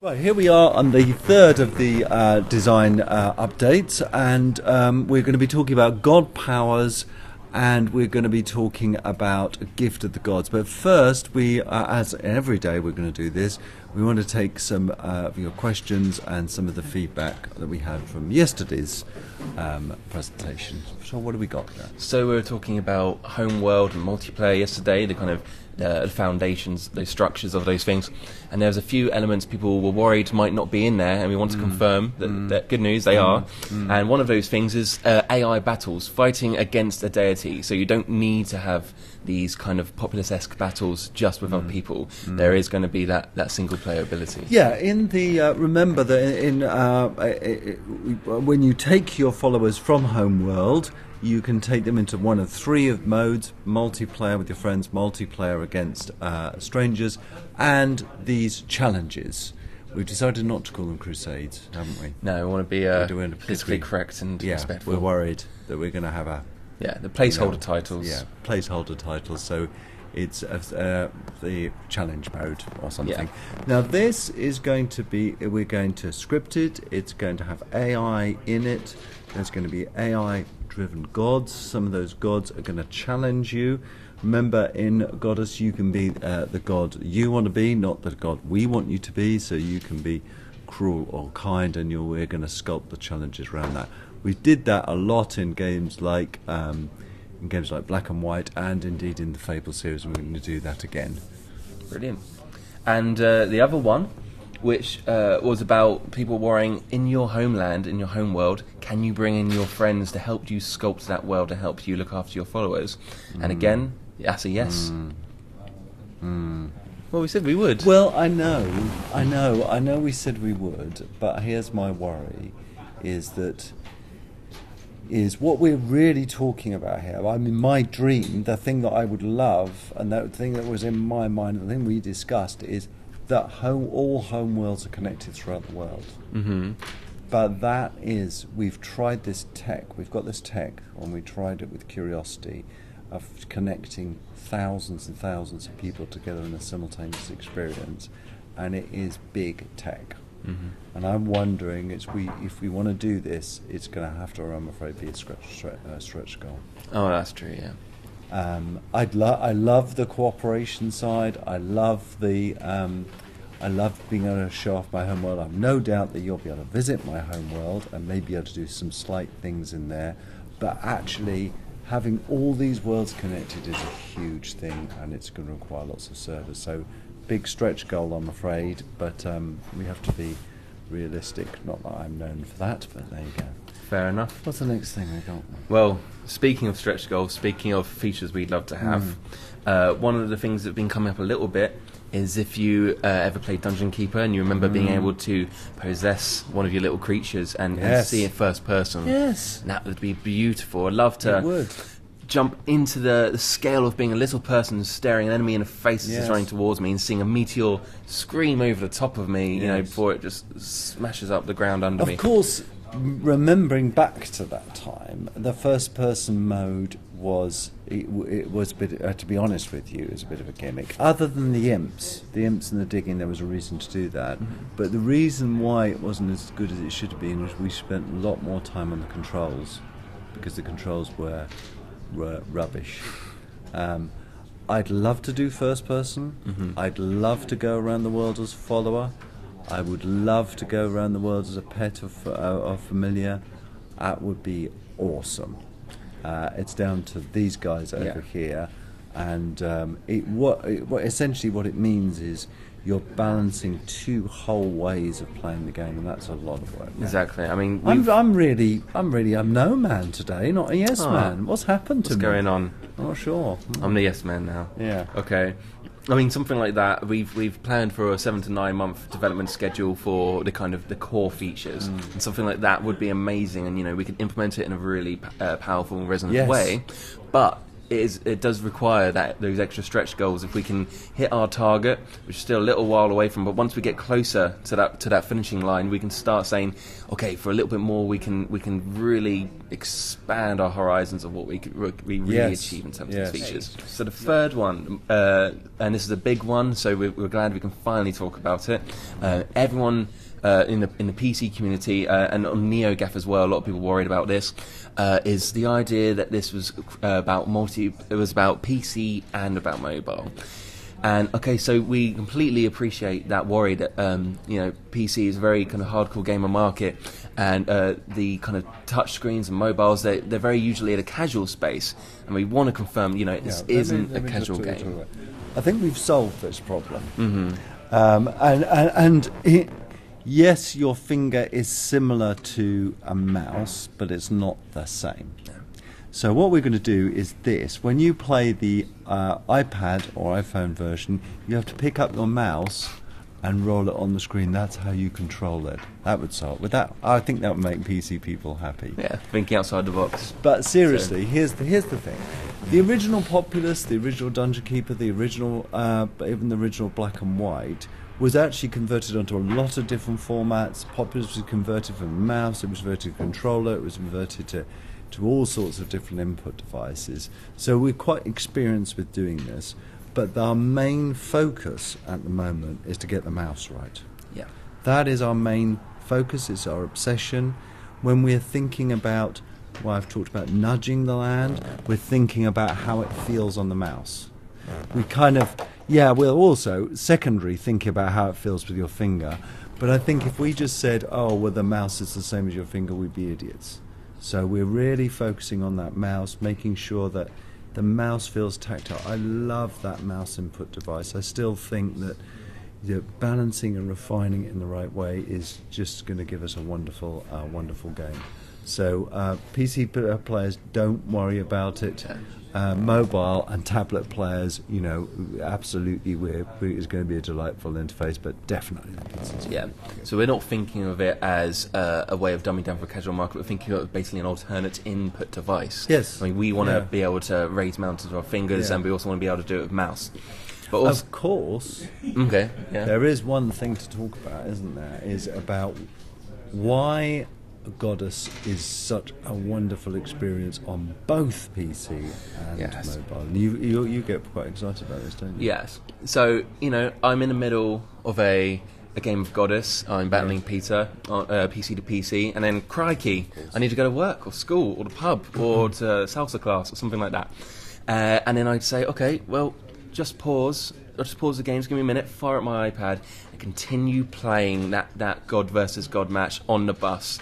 Right, here we are on the third of the design updates, and we're going to be talking about God powers, and we're going to be talking about a gift of the gods. But first, as every day we're going to do this, we want to take some of your questions and some of the feedback that we had from yesterday's presentation. So what do we got there? So we were talking about homeworld and multiplayer yesterday, the kind of the foundations, those structures of those things, and there was a few elements people were worried might not be in there, and we want to confirm that good news, they are. And one of those things is AI battles, fighting against a deity. So you don't need to have these kind of populist-esque battles just with other people. There is going to be that single player ability. Yeah, in the remember that when you take your followers from Homeworld, you can take them into one of three of modes: multiplayer with your friends, multiplayer against strangers, and these challenges. We've decided not to call them crusades, haven't we? No, we want to be politically correct and respectful. We're worried that we're going to have the placeholder titles. Yeah, placeholder titles. So it's the challenge mode or something. Yeah. Now this is going to be, we're going to script it. It's going to have AI in it. There's going to be AI-driven gods. Some of those gods are going to challenge you. Remember, in GODUS, you can be the god you want to be, not the god we want you to be. So you can be cruel or kind, and we're going to sculpt the challenges around that. We did that a lot in games like Black and White, and indeed in the Fable series, and we're going to do that again. Brilliant. And the other one, which was about people worrying in your homeland, in your home world, can you bring in your friends to help you sculpt that world, to help you look after your followers? And again, that's a yes. Well, we said we would. Well, I know we said we would, but here's my worry, is what we're really talking about here. I mean, my dream, the thing that I would love, and the thing that was in my mind, the thing we discussed, is that all home worlds are connected throughout the world. But that is, we've tried this tech, we've got this tech, and we tried it with Curiosity, of connecting thousands and thousands of people together in a simultaneous experience, and it is big tech. And I'm wondering, if we want to do this, it's going to have to, I'm afraid, be a stretch goal. Oh, that's true, yeah. I love the cooperation side. I love being able to show off my homeworld. I've no doubt that you'll be able to visit my homeworld and maybe able to do some slight things in there. But actually, having all these worlds connected is a huge thing, and it's going to require lots of servers. So, big stretch goal, I'm afraid. But we have to be realistic. Not that I'm known for that, but there you go. Fair enough. What's the next thing we got? Well, speaking of stretch goals, speaking of features we'd love to have, one of the things that have been coming up a little bit is if you ever played Dungeon Keeper and you remember being able to possess one of your little creatures and see it first person. Yes. That would be beautiful. I'd love to jump into the scale of being a little person staring an enemy in the face as it's running towards me and seeing a meteor scream over the top of me, before it just smashes up the ground under me. Of course, remembering back to that time, the first-person mode was a bit. To be honest with you, it was a bit of a gimmick. Other than the imps and the digging, there was a reason to do that. But the reason why it wasn't as good as it should have been was we spent a lot more time on the controls, because the controls were rubbish. I'd love to do first-person. I'd love to go around the world as a follower. I would love to go around the world as a pet of familiar. That would be awesome. It's down to these guys over here, and essentially what it means is you're balancing two whole ways of playing the game, and that's a lot of work. Exactly. I mean, I'm really a no man today, not a yes man. What's happened to me? What's going on? I'm not sure. I'm the yes man now. Yeah. Okay. I mean, something like that. We've planned for a 7 to 9 month development schedule for the kind of the core features, and something like that would be amazing. And we could implement it in a really powerful and resonant way. But it does require those extra stretch goals. If we can hit our target, which is still a little while away from, but once we get closer to that finishing line, we can start saying, okay, for a little bit more, we can really expand our horizons of what we really achieve in terms of these features. So the third one, and this is a big one, so we're glad we can finally talk about it. Everyone in the PC community and on NeoGAF as well, a lot of people worried about this. Is the idea that this was about it was about PC and about mobile. And okay, so we completely appreciate that worry that PC is a very kind of hardcore gamer market, and the kind of touch screens and mobiles they're very usually at a casual space, and we want to confirm this isn't a casual game. I think we've solved this problem. Mm-hmm. Yes, your finger is similar to a mouse, but it's not the same. Yeah. So what we're going to do is this. When you play the iPad or iPhone version, you have to pick up your mouse and roll it on the screen. That's how you control it. That would solve. With that, I think that would make PC people happy. Yeah, thinking outside the box. But seriously, here's the thing. The original Populous, the original Dungeon Keeper, the original, even the original Black and White, was actually converted onto a lot of different formats. Populous was converted from a mouse, it was converted to a controller, it was converted to all sorts of different input devices. So we're quite experienced with doing this, but our main focus at the moment is to get the mouse right. Yeah. That is our main focus, it's our obsession. When we're thinking about, well, I've talked about nudging the land, we're thinking about how it feels on the mouse. We kind of, we'll also secondary think about how it feels with your finger. But I think if we just said, oh, well, the mouse is the same as your finger, we'd be idiots. So we're really focusing on that mouse, making sure that the mouse feels tactile. I love that mouse input device. I still think that balancing and refining it in the right way is just going to give us a wonderful, wonderful game. So PC players, don't worry about it. Mobile and tablet players, absolutely, it's going to be a delightful interface, but definitely the PCs. Yeah, so we're not thinking of it as a way of dumbing down for a casual market. We're thinking of it basically an alternate input device. Yes. I mean, we want to be able to raise mountains with our fingers, and we also want to be able to do it with mouse. But also, of course, there is one thing to talk about, isn't there? Is about why GODUS is such a wonderful experience on both PC and mobile. And you get quite excited about this, don't you? Yes. So, I'm in the middle of a game of GODUS. I'm battling Peter on PC to PC, and then crikey, I need to go to work or school or the pub or to salsa class or something like that. And then I'd say, okay, well, just pause. I'll just pause the games, give me a minute, fire up my iPad, and continue playing that God versus God match on the bus.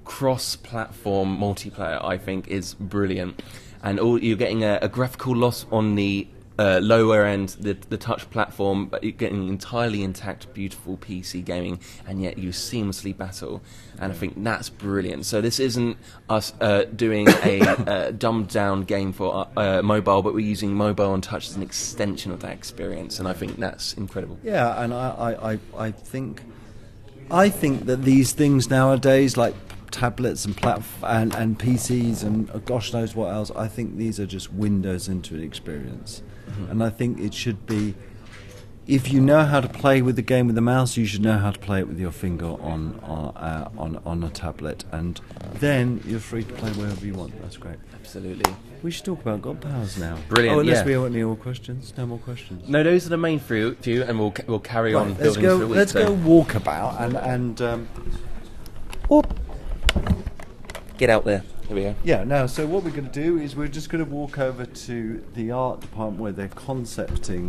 Cross-platform multiplayer, I think, is brilliant, and you're getting a graphical loss on the lower end, the touch platform, but you're getting entirely intact, beautiful PC gaming, and yet you seamlessly battle, and I think that's brilliant. So this isn't us doing a dumbed-down game for mobile, but we're using mobile and touch as an extension of that experience, and I think that's incredible. Yeah, and I think that these things nowadays, like tablets and and PCs and gosh knows what else, I think these are just windows into an experience. Mm-hmm. And I think it should be, if you know how to play with the game with the mouse, you should know how to play it with your finger on a tablet, and then you're free to play wherever you want. That's great. Absolutely. We should talk about God Powers now. Brilliant. Unless we have any more questions. No more questions. No, those are the main few, and we'll carry on building through the week. Let's go walkabout and get out there. Here we go. Yeah, no, so what we're going to do is we're just going to walk over to the art department where they're concepting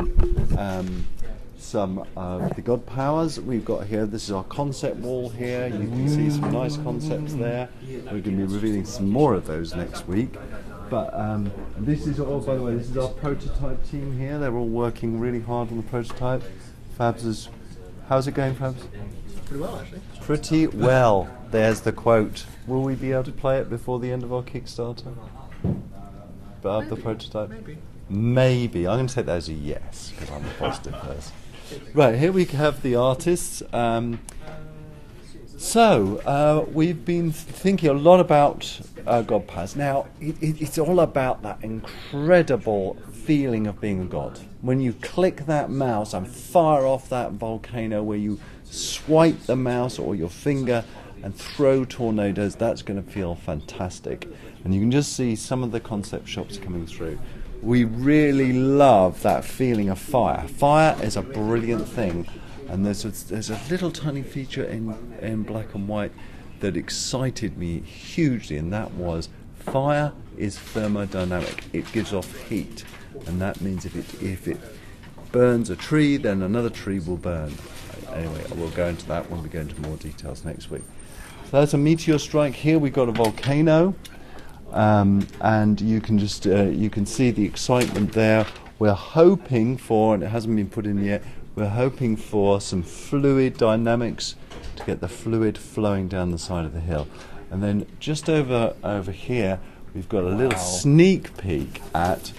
some of the God Powers we've got here. This is our concept wall here. You can see some nice concepts there. We're going to be revealing some more of those next week. But this is all, by the way, this is our prototype team here. They're all working really hard on the prototype. Fabs is... How's it going, Fabs? Pretty well, actually. Pretty well. There's the quote. Will we be able to play it before the end of our Kickstarter? But the prototype? Maybe. I'm going to take that as a yes, because I'm a positive person. Right, here we have the artists. So, we've been thinking a lot about God powers. Now, it's all about that incredible feeling of being a god. When you click that mouse and fire off that volcano, where you swipe the mouse or your finger and throw tornadoes, that's going to feel fantastic. And you can just see some of the concept shops coming through. We really love that feeling of fire. Fire is a brilliant thing. And there's a little tiny feature in black and white that excited me hugely, and that was fire is thermodynamic. It gives off heat, and that means if it burns a tree, then another tree will burn. Anyway, we'll go into that when we go into more details next week. So that's a meteor strike. Here we've got a volcano, and you can just you can see the excitement there. We're hoping for, and it hasn't been put in yet, we're hoping for some fluid dynamics to get the fluid flowing down the side of the hill. And then just over here, we've got a little sneak peek at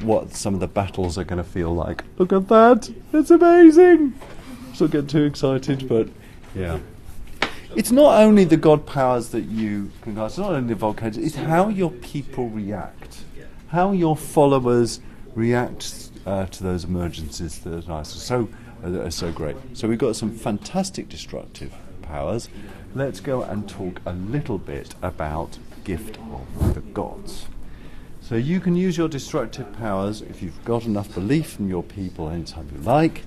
what some of the battles are going to feel like. Look at that! It's amazing! Don't get too excited, but yeah. It's not only the god powers that you can cast, it's not only the volcanoes, it's how your people react. How your followers react to those emergencies that are nice. So great. So we've got some fantastic destructive powers. Let's go and talk a little bit about gift of the gods. So you can use your destructive powers if you've got enough belief in your people anytime you like.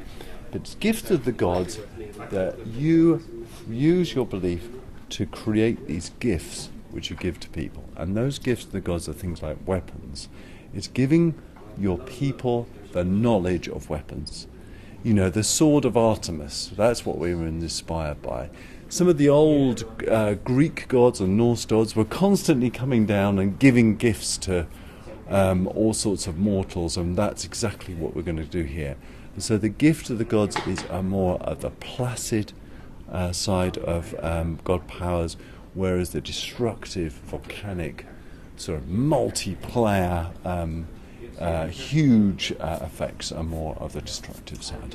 But it's gift of the gods that you use your belief to create these gifts which you give to people. And those gifts of the gods are things like weapons. It's giving your people the knowledge of weapons. You know, the sword of Artemis, that's what we were inspired by. Some of the old Greek gods and Norse gods were constantly coming down and giving gifts to all sorts of mortals, and that's exactly what we're going to do here. And so the gift of the gods is a more of the placid side of god powers, whereas the destructive, volcanic, sort of multiplayer, huge effects are more of the destructive side.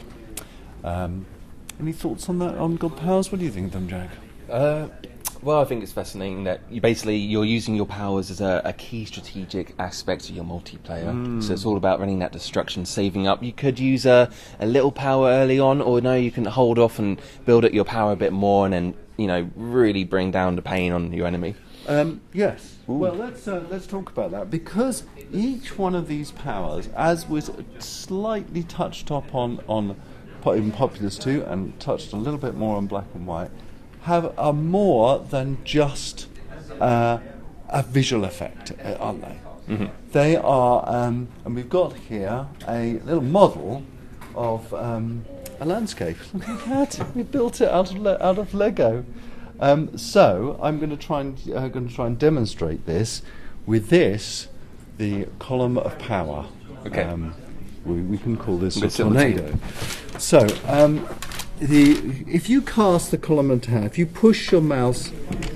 Any thoughts on that, on god powers? What do you think of them, Jack? Well, I think it's fascinating that you're using your powers as a key strategic aspect of your multiplayer. So it's all about running that destruction, saving up. You could use a little power early on, or no, you can hold off and build up your power a bit more, and then really bring down the pain on your enemy. Yes. Ooh. Well, let's talk about that, because each one of these powers, as was slightly touched up on in Populous 2 and touched a little bit more on Black and White, are more than just a visual effect, aren't they? Mm-hmm. They are, and we've got here a little model of a landscape. Look at that! We built it out of Lego. So I'm going to try and demonstrate this with the column of power. Okay. We can call this a tornado. So if you cast the column of power, if you push your mouse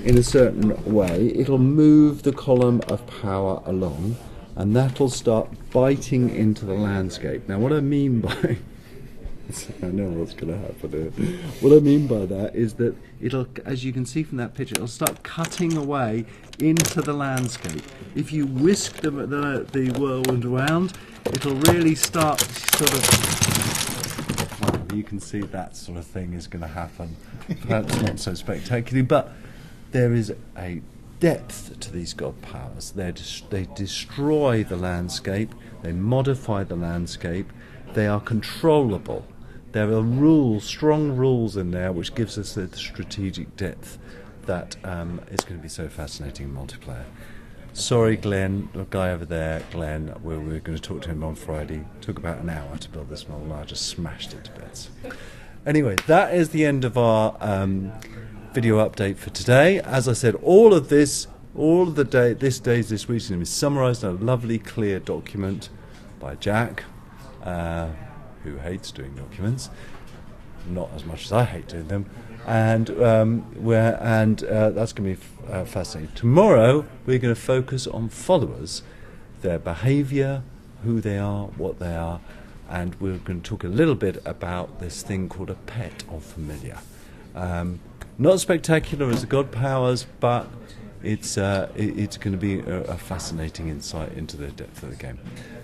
in a certain way, it'll move the column of power along, and that'll start biting into the landscape. Now, what I mean by I know what's going to happen here. What I mean by that is that it'll, as you can see from that picture, it'll start cutting away into the landscape. If you whisk the whirlwind around, it'll really start sort of... Well, you can see that sort of thing is going to happen. Perhaps not so spectacularly, but there is a depth to these god powers. They destroy the landscape, they modify the landscape, they are controllable. There are rules, strong rules in there, which gives us the strategic depth that is going to be so fascinating in multiplayer. Sorry, Glenn, the guy over there, Glenn, we're going to talk to him on Friday. It took about an hour to build this model. I just smashed it to bits. Anyway, that is the end of our video update for today. As I said, all of this week is summarised in a lovely, clear document by Jack, who hates doing documents, not as much as I hate doing them, and that's going to be fascinating. Tomorrow we're going to focus on followers, their behaviour, who they are, what they are, and we're going to talk a little bit about this thing called a pet or familiar. Not spectacular as the God Powers, but it's going to be a fascinating insight into the depth of the game.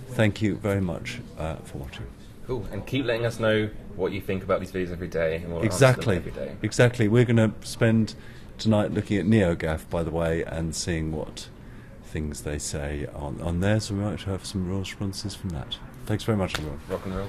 Thank you very much for watching. Cool, and keep letting us know what you think about these videos every day. And we'll Exactly, answer them every day. exactly. We're going to spend tonight looking at NeoGAF, by the way, and seeing what things they say on there, so we might have some real responses from that. Thanks very much, everyone. Rock and roll.